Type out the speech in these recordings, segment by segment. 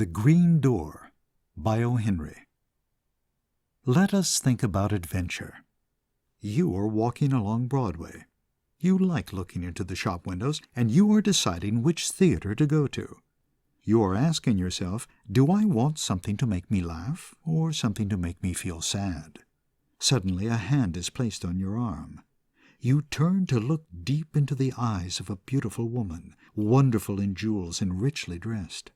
The Green Door by O. Henry. Let us think about adventure. You are walking along Broadway. You like looking into the shop windows, and you are deciding which theater to go to. You are asking yourself, do I want something to make me laugh, or something to make me feel sad? Suddenly a hand is placed on your arm. You turn to look deep into the eyes of a beautiful woman, wonderful in jewels and richly dressed.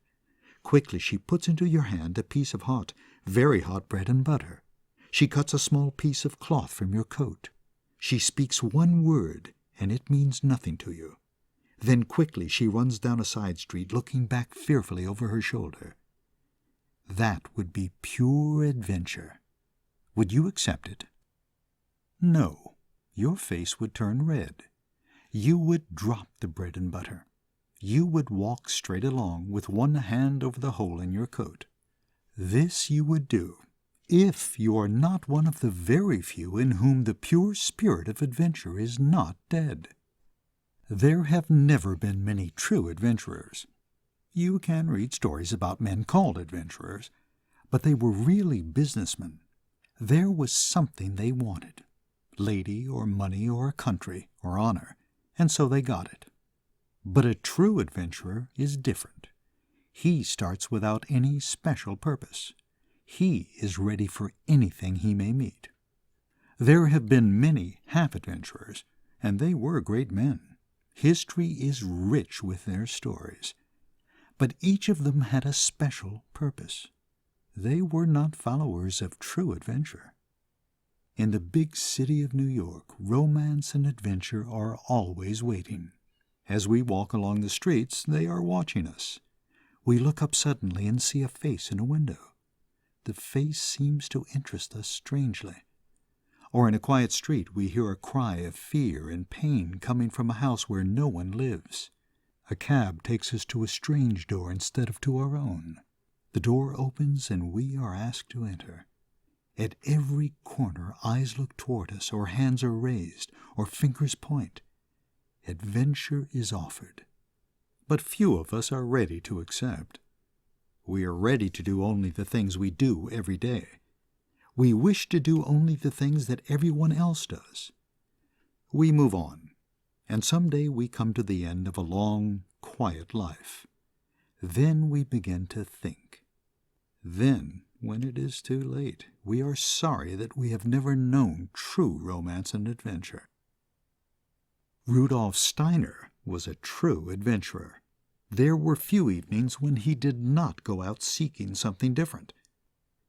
Quickly she puts into your hand a piece of hot, very hot bread and butter. She cuts a small piece of cloth from your coat. She speaks one word, and it means nothing to you. Then quickly she runs down a side street, looking back fearfully over her shoulder. That would be pure adventure. Would you accept it? No. Your face would turn red. You would drop the bread and butter. You would walk straight along with one hand over the hole in your coat. This you would do if you are not one of the very few in whom the pure spirit of adventure is not dead. There have never been many true adventurers. You can read stories about men called adventurers, but they were really businessmen. There was something they wanted, lady or money or a country or honor, and so they got it. But a true adventurer is different. He starts without any special purpose. He is ready for anything he may meet. There have been many half-adventurers, and they were great men. History is rich with their stories. But each of them had a special purpose. They were not followers of true adventure. In the big city of New York, romance and adventure are always waiting. As we walk along the streets, they are watching us. We look up suddenly and see a face in a window. The face seems to interest us strangely. Or in a quiet street we hear a cry of fear and pain coming from a house where no one lives. A cab takes us to a strange door instead of to our own. The door opens and we are asked to enter. At every corner eyes look toward us, or hands are raised, or fingers point. Adventure is offered, but few of us are ready to accept. We are ready to do only the things we do every day. We wish to do only the things that everyone else does. We move on, and someday we come to the end of a long, quiet life. Then we begin to think. Then, when it is too late, we are sorry that we have never known true romance and adventure. Rudolf Steiner was a true adventurer. There were few evenings when he did not go out seeking something different.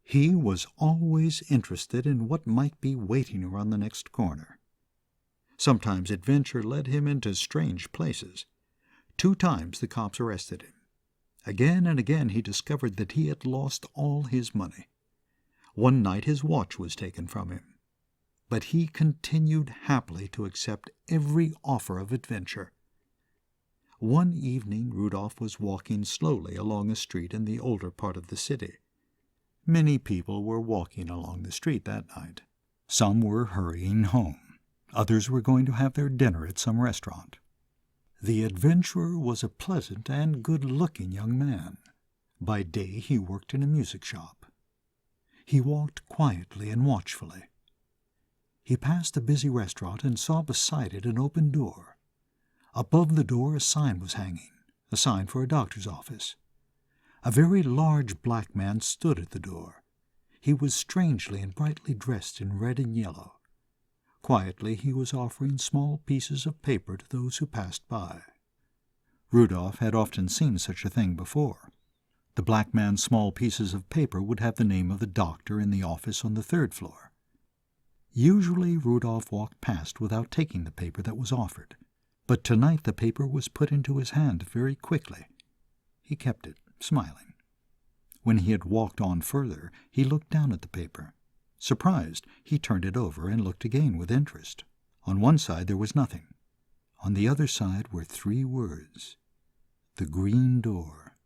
He was always interested in what might be waiting around the next corner. Sometimes adventure led him into strange places. 2 times the cops arrested him. Again and again he discovered that he had lost all his money. One night his watch was taken from him. But he continued happily to accept every offer of adventure. One evening Rudolf was walking slowly along a street in the older part of the city. Many people were walking along the street that night. Some were hurrying home. Others were going to have their dinner at some restaurant. The adventurer was a pleasant and good-looking young man. By day he worked in a music shop. He walked quietly and watchfully. He passed a busy restaurant and saw beside it an open door. Above the door a sign was hanging, a sign for a doctor's office. A very large black man stood at the door. He was strangely and brightly dressed in red and yellow. Quietly he was offering small pieces of paper to those who passed by. Rudolf had often seen such a thing before. The black man's small pieces of paper would have the name of the doctor in the office on the 3rd floor. Usually Rudolf walked past without taking the paper that was offered, but tonight the paper was put into his hand very quickly. He kept it, smiling. When he had walked on further, he looked down at the paper. Surprised, he turned it over and looked again with interest. On one side there was nothing. On the other side were 3 words, "The Green Door."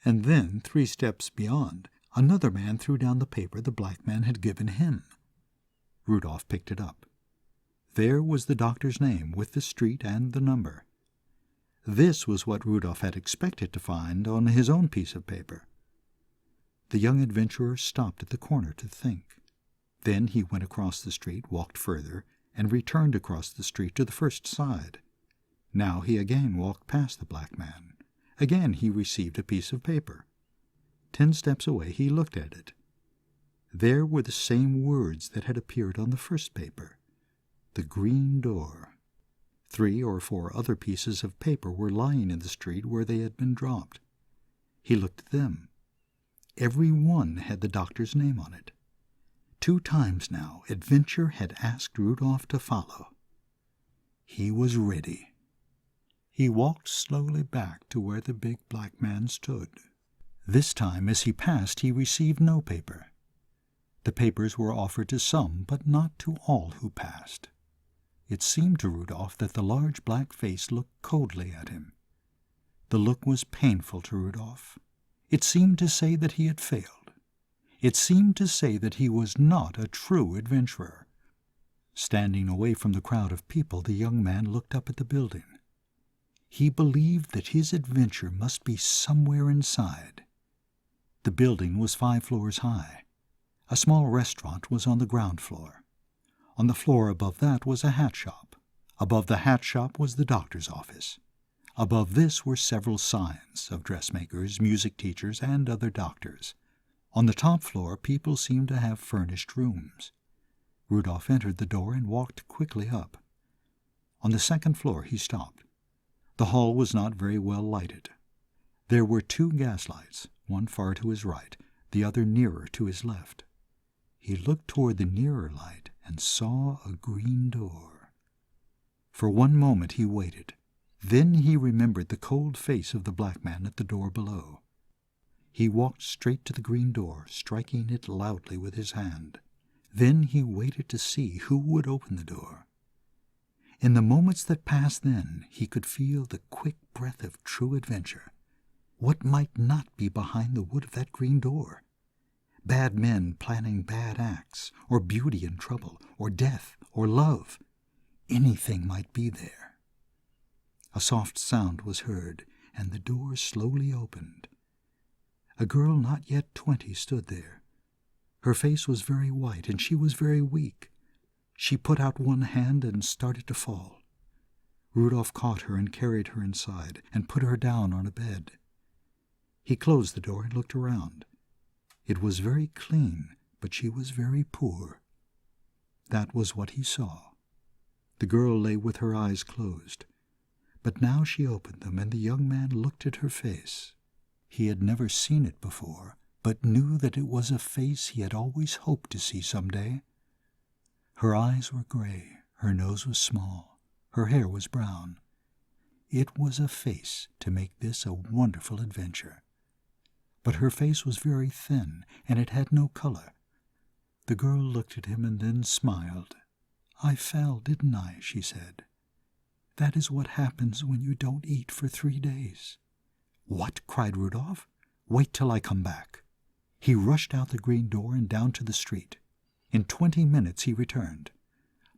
And then, 3 steps beyond, another man threw down the paper the black man had given him. Rudolf picked it up. There was the doctor's name, with the street and the number. This was what Rudolf had expected to find on his own piece of paper. The young adventurer stopped at the corner to think. Then he went across the street, walked further, and returned across the street to the first side. Now he again walked past the black man. Again he received a piece of paper. 10 steps away he looked at it. There were the same words that had appeared on the first paper. The green door. 3 or 4 other pieces of paper were lying in the street where they had been dropped. He looked at them. Every one had the doctor's name on it. 2 times now Adventure had asked Rudolph to follow. He was ready. He walked slowly back to where the big black man stood. This time as he passed he received no paper. The papers were offered to some, but not to all who passed. It seemed to Rudolph that the large black face looked coldly at him. The look was painful to Rudolph. It seemed to say that he had failed. It seemed to say that he was not a true adventurer. Standing away from the crowd of people, the young man looked up at the building. He believed that his adventure must be somewhere inside. The building was 5 floors high. A small restaurant was on the ground floor. On the floor above that was a hat shop. Above the hat shop was the doctor's office. Above this were several signs of dressmakers, music teachers, and other doctors. On the top floor, people seemed to have furnished rooms. Rudolph entered the door and walked quickly up. On the 2nd floor he stopped. The hall was not very well lighted. There were 2 gas lights, one far to his right, the other nearer to his left. He looked toward the nearer light and saw a green door. For one moment he waited. Then he remembered the cold face of the black man at the door below. He walked straight to the green door, striking it loudly with his hand. Then he waited to see who would open the door. In the moments that passed then, he could feel the quick breath of true adventure. What might not be behind the wood of that green door? Bad men planning bad acts, or beauty in trouble, or death, or love. Anything might be there. A soft sound was heard, and the door slowly opened. A girl not yet 20 stood there. Her face was very white, and she was very weak. She put out one hand and started to fall. Rudolph caught her and carried her inside, and put her down on a bed. He closed the door and looked around. It was very clean, but she was very poor. That was what he saw. The girl lay with her eyes closed. But now she opened them, and the young man looked at her face. He had never seen it before, but knew that it was a face he had always hoped to see someday. Her eyes were gray, her nose was small, her hair was brown. It was a face to make this a wonderful adventure. But her face was very thin, and it had no color. The girl looked at him and then smiled. "I fell, didn't I?" she said. "That is what happens when you don't eat for 3 days." "What?" cried Rudolph. "Wait till I come back." He rushed out the green door and down to the street. In 20 minutes he returned.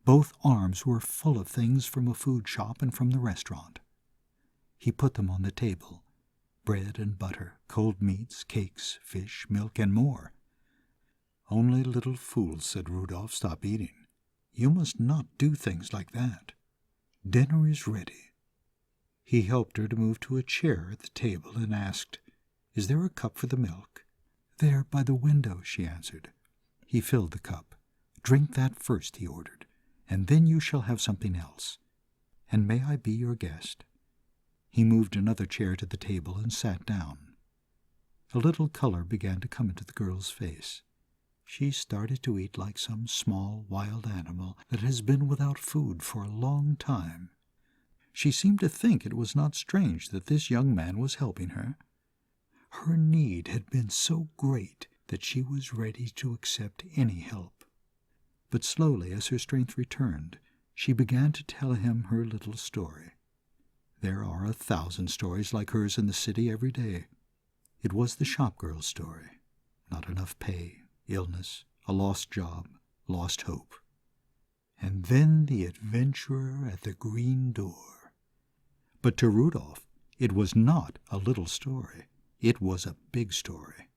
Both arms were full of things from a food shop and from the restaurant. He put them on the table. Bread and butter, cold meats, cakes, fish, milk, and more. "Only little fools," said Rudolph, "stop eating. You must not do things like that. Dinner is ready." He helped her to move to a chair at the table and asked, "Is there a cup for the milk?" "There, by the window," she answered. He filled the cup. "Drink that first," he ordered, "and then you shall have something else. And may I be your guest?" He moved another chair to the table and sat down. A little color began to come into the girl's face. She started to eat like some small wild animal that has been without food for a long time. She seemed to think it was not strange that this young man was helping her. Her need had been so great that she was ready to accept any help. But slowly, as her strength returned, she began to tell him her little story. There are 1,000 stories like hers in the city every day. It was the shop girl's story. Not enough pay, illness, a lost job, lost hope. And then the adventurer at the green door. But to Rudolph, it was not a little story. It was a big story.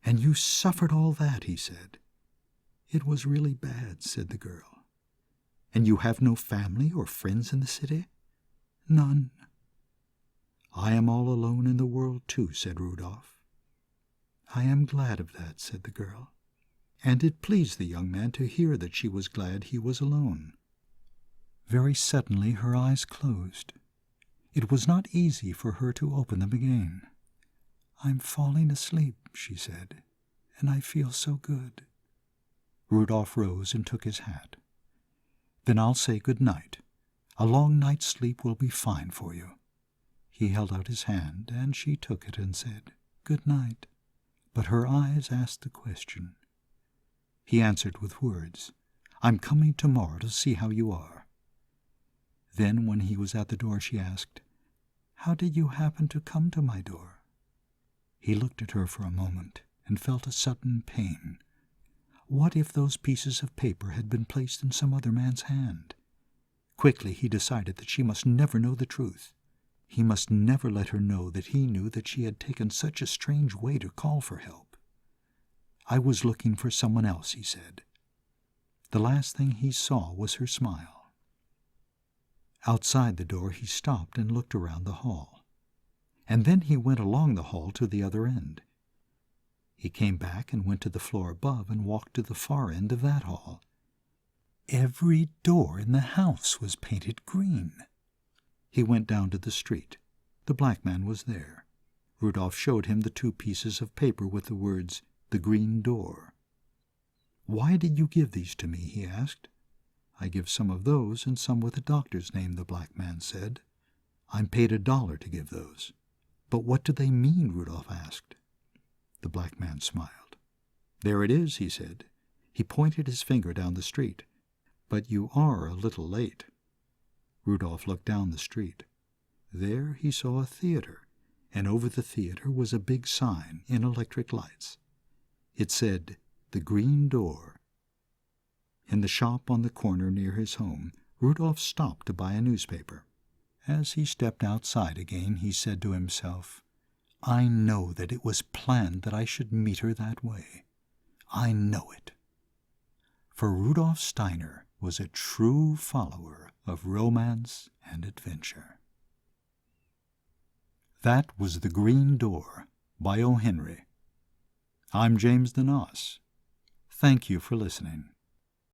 "And you suffered all that," he said. "It was really bad," said the girl. "And you have no family or friends in the city?" "None." "I am all alone in the world, too," said Rudolph. "I am glad of that," said the girl. And it pleased the young man to hear that she was glad he was alone. Very suddenly her eyes closed. It was not easy for her to open them again. "I'm falling asleep," she said, "and I feel so good." Rudolph rose and took his hat. "Then I'll say good night. A long night's sleep will be fine for you." He held out his hand, and she took it and said, "Good night." But her eyes asked the question. He answered with words, "I'm coming tomorrow to see how you are." Then, when he was at the door, she asked, "How did you happen to come to my door?" He looked at her for a moment and felt a sudden pain. What if those pieces of paper had been placed in some other man's hand? Quickly he decided that she must never know the truth. He must never let her know that he knew that she had taken such a strange way to call for help. "I was looking for someone else," he said. The last thing he saw was her smile. Outside the door he stopped and looked around the hall. And then he went along the hall to the other end. He came back and went to the floor above and walked to the far end of that hall. Every door in the house was painted green. He went down to the street. The black man was there. Rudolph showed him the 2 pieces of paper with the words, "The Green Door." "Why did you give these to me?" he asked. "I give some of those and some with the doctor's name," the black man said. "I'm paid $1 to give those." "But what do they mean?" Rudolph asked. The black man smiled. "There it is," he said. He pointed his finger down the street. "But you are a little late." Rudolph looked down the street. There he saw a theater, and over the theater was a big sign in electric lights. It said, "The Green Door." In the shop on the corner near his home, Rudolph stopped to buy a newspaper. As he stepped outside again, he said to himself, "I know that it was planned that I should meet her that way. I know it." For Rudolph Steiner was a true follower of romance and adventure. That was The Green Door by O. Henry. I'm James DeNoss. Thank you for listening.